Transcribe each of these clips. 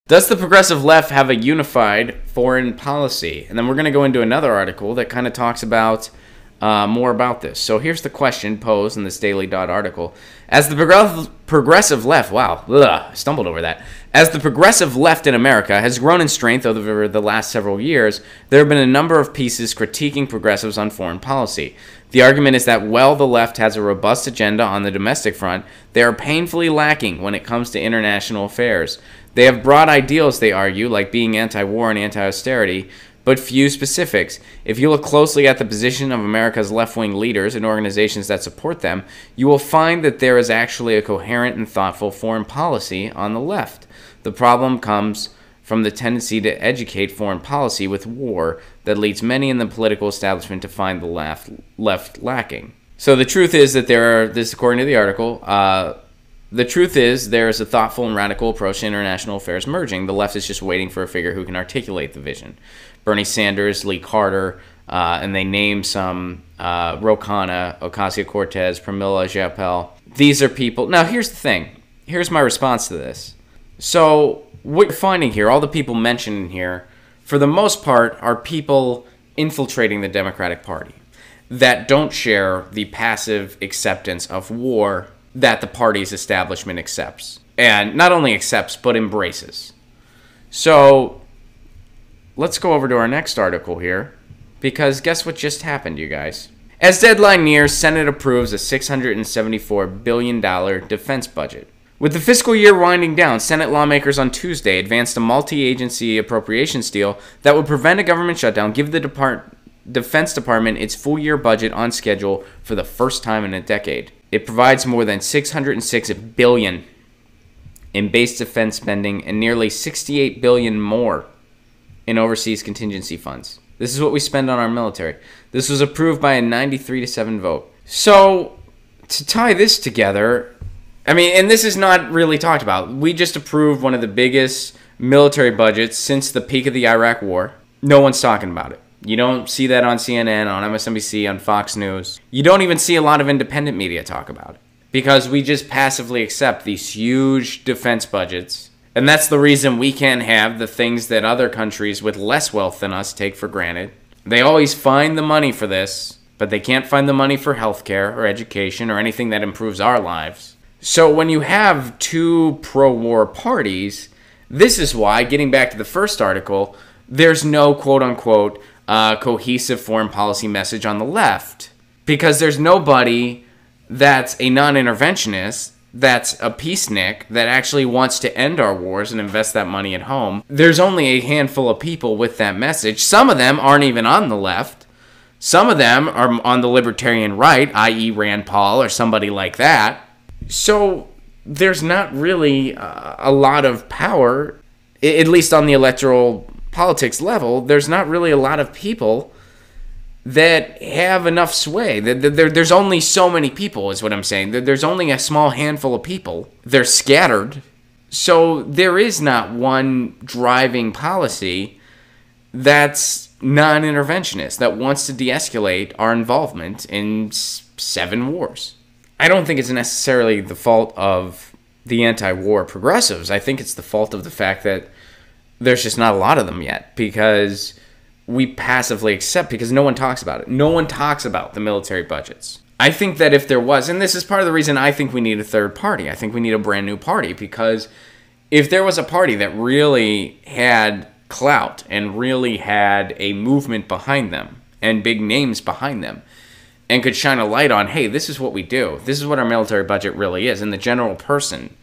Does the progressive left have a unified foreign policy? And then we're going to go into another article that kind of talks about more about this. So here's the question posed in this Daily Dot article. As the progressive left, I stumbled over that. As the progressive left in America has grown in strength over the last several years, there have been a number of pieces critiquing progressives on foreign policy. The argument is that while the left has a robust agenda on the domestic front, they are painfully lacking when it comes to international affairs. They have broad ideals, they argue, like being anti-war and anti-austerity, but few specifics. If you look closely at the position of America's left-wing leaders and organizations that support them, you will find that there is actually a coherent and thoughtful foreign policy on the left. The problem comes from the tendency to educate foreign policy with war that leads many in the political establishment to find the left lacking. So the truth is that this according to the article, the truth is there is a thoughtful and radical approach to international affairs merging. The left is just waiting for a figure who can articulate the vision. Bernie Sanders, Lee Carter, and they name some Ro Khanna, Ocasio-Cortez, Pramila Jayapal. These are people. Now, here's the thing. Here's my response to this. So what you're finding here, all the people mentioned here, for the most part, are people infiltrating the Democratic Party that don't share the passive acceptance of war that the party's establishment accepts. And not only accepts, but embraces. So let's go over to our next article here, because guess what just happened, you guys? As deadline nears, Senate approves a $674 billion defense budget. With the fiscal year winding down, Senate lawmakers on Tuesday advanced a multi-agency appropriations deal that would prevent a government shutdown, give the Defense Department its full-year budget on schedule for the first time in a decade. It provides more than $606 billion in base defense spending and nearly $68 billion more in overseas contingency funds. This is what we spend on our military. This was approved by a 93-7 vote. So, to tie this together, I mean, and this is not really talked about. We just approved one of the biggest military budgets since the peak of the Iraq War. No one's talking about it. You don't see that on CNN, on MSNBC, on Fox News. You don't even see a lot of independent media talk about it. Because we just passively accept these huge defense budgets. And that's the reason we can't have the things that other countries with less wealth than us take for granted. They always find the money for this, but they can't find the money for healthcare or education or anything that improves our lives. So when you have two pro-war parties, this is why, getting back to the first article, there's no quote-unquote cohesive foreign policy message on the left. Because there's nobody that's a non-interventionist, that's a peacenik, that actually wants to end our wars and invest that money at home. There's only a handful of people with that message. Some of them aren't even on the left. Some of them are on the libertarian right, i.e. Rand Paul or somebody like that. So there's not really a lot of power, at least on the electoral politics level. There's not really a lot of people that have enough sway. There's only so many people, is what I'm saying. There's only a small handful of people. They're scattered. So there is not one driving policy that's non-interventionist, that wants to de-escalate our involvement in 7 wars. I don't think it's necessarily the fault of the anti-war progressives. I think it's the fault of the fact that there's just not a lot of them yet, because we passively accept, because no one talks about it. No one talks about the military budgets. I think that if there was, and this is part of the reason I think we need a third party. I think we need a brand new party, because if there was a party that really had clout and really had a movement behind them and big names behind them and could shine a light on, hey, this is what we do. This is what our military budget really is. And the general person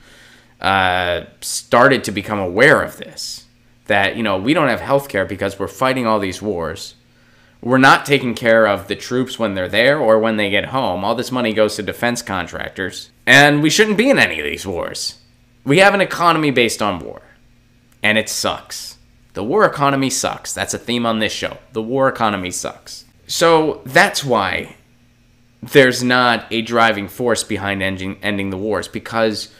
started to become aware of this. That, you know, we don't have health care because we're fighting all these wars. We're not taking care of the troops when they're there or when they get home. All this money goes to defense contractors. And we shouldn't be in any of these wars. We have an economy based on war. And it sucks. The war economy sucks. That's a theme on this show. The war economy sucks. So that's why there's not a driving force behind ending the wars, because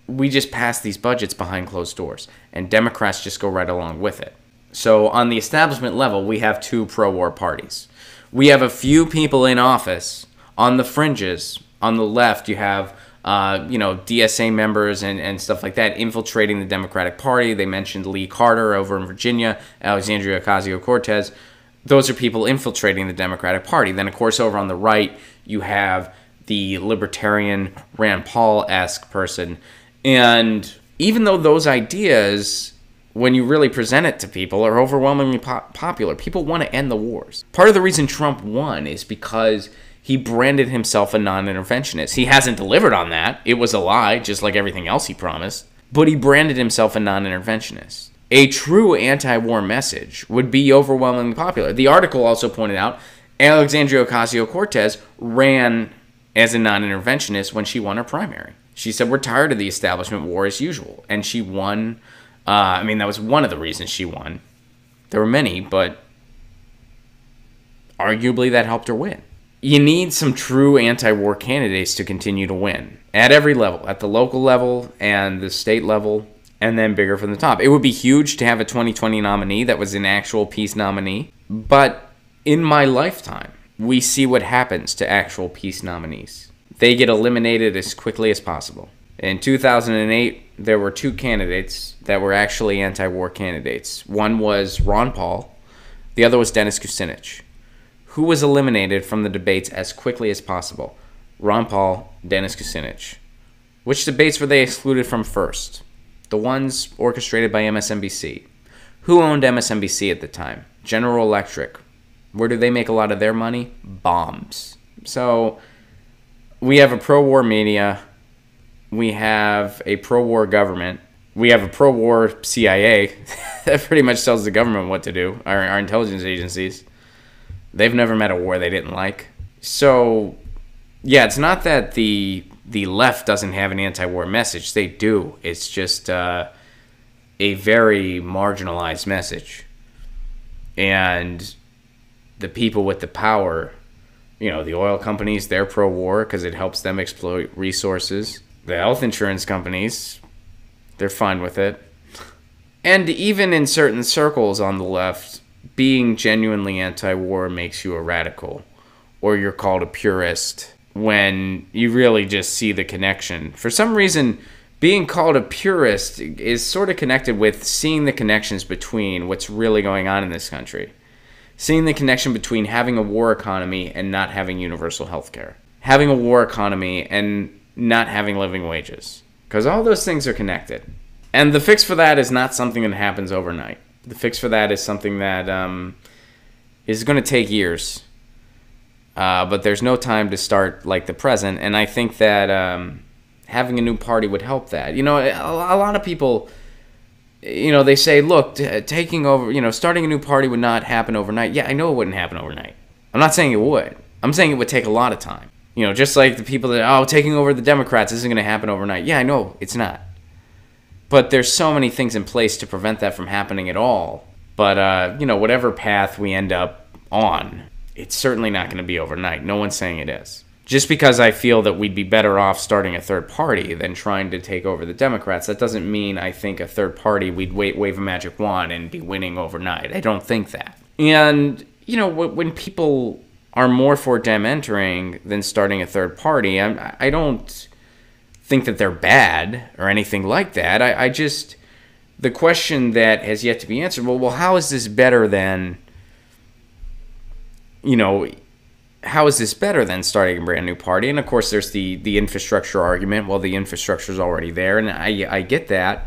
we just pass these budgets behind closed doors, and Democrats just go right along with it. So on the establishment level, we have 2 pro-war parties. We have a few people in office. On the fringes, on the left, you have DSA members and stuff like that infiltrating the Democratic Party. They mentioned Lee Carter over in Virginia, Alexandria Ocasio-Cortez. Those are people infiltrating the Democratic Party. Then, of course, over on the right, you have the libertarian Rand Paul-esque person. And even though those ideas, when you really present it to people, are overwhelmingly popular, people want to end the wars. Part of the reason Trump won is because he branded himself a non-interventionist. He hasn't delivered on that. It was a lie, just like everything else he promised. But he branded himself a non-interventionist. A true anti-war message would be overwhelmingly popular. The article also pointed out Alexandria Ocasio-Cortez ran as a non-interventionist when she won her primary. She said, we're tired of the establishment war as usual. And she won. That was one of the reasons she won. There were many, but arguably that helped her win. You need some true anti-war candidates to continue to win at every level, at the local level and the state level, and then bigger from the top. It would be huge to have a 2020 nominee that was an actual peace nominee, but in my lifetime, we see what happens to actual peace nominees. They get eliminated as quickly as possible. In 2008, there were two candidates that were actually anti-war candidates. One was Ron Paul. The other was Dennis Kucinich. Who was eliminated from the debates as quickly as possible? Ron Paul, Dennis Kucinich. Which debates were they excluded from first? The ones orchestrated by MSNBC. Who owned MSNBC at the time? General Electric. Where do they make a lot of their money? Bombs. So we have a pro-war media. We have a pro-war government. We have a pro-war CIA that pretty much tells the government what to do, our intelligence agencies. They've never met a war they didn't like. So, yeah, it's not that the left doesn't have an anti-war message. They do. It's just a very marginalized message. And the people with the power, the oil companies, they're pro-war because it helps them exploit resources. The health insurance companies, they're fine with it. And even in certain circles on the left, being genuinely anti-war makes you a radical, or you're called a purist, when you really just see the connection. For some reason, being called a purist is sort of connected with seeing the connections between what's really going on in this country. Seeing the connection between having a war economy and not having universal health care. Having a war economy and not having living wages. Because all those things are connected. And the fix for that is not something that happens overnight. The fix for that is something that is going to take years. But there's no time to start like the present. And I think that having a new party would help that. A lot of people, they say, look, taking over, starting a new party would not happen overnight. Yeah, I know it wouldn't happen overnight. I'm not saying it would. I'm saying it would take a lot of time. Just like the people that, taking over the Democrats isn't going to happen overnight. Yeah, I know it's not. But there's so many things in place to prevent that from happening at all. But, whatever path we end up on, it's certainly not going to be overnight. No one's saying it is. Just because I feel that we'd be better off starting a third party than trying to take over the Democrats, that doesn't mean I think a third party, we'd wave a magic wand and be winning overnight. I don't think that. And, when people are more for Dem entering than starting a third party, I don't think that they're bad or anything like that. I just, the question that has yet to be answered, well, how is this better than, how is this better than starting a brand new party? And of course, there's the infrastructure argument. Well, the infrastructure is already there, and I get that.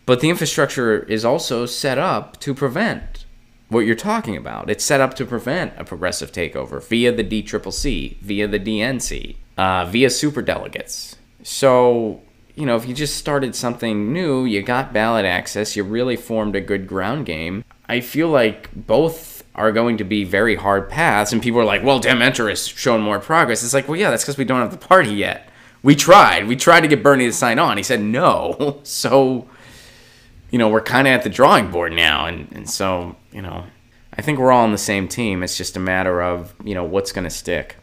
But the infrastructure is also set up to prevent what you're talking about. It's set up to prevent a progressive takeover via the DCCC, via the DNC, via superdelegates. So, if you just started something new, you got ballot access, you really formed a good ground game, I feel like both are going to be very hard paths, and people are like, well, Dem Enter has shown more progress. It's like, well, yeah, that's because we don't have the party yet. We tried to get Bernie to sign on. He said no. So, we're kind of at the drawing board now, and so, I think we're all on the same team. It's just a matter of, what's going to stick.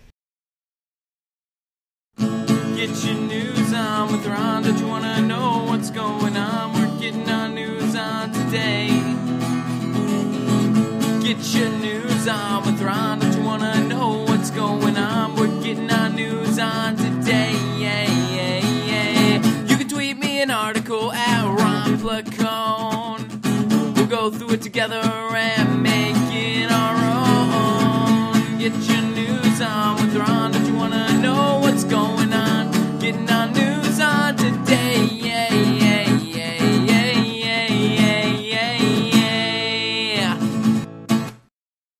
Get your news on with Ron. Don't you want to know what's going on? We're getting our news on today. Get your news on with Ron. Don't you want to know what's going on? We're getting our news on today. Yeah, yeah. go through it together and make it our own. Get your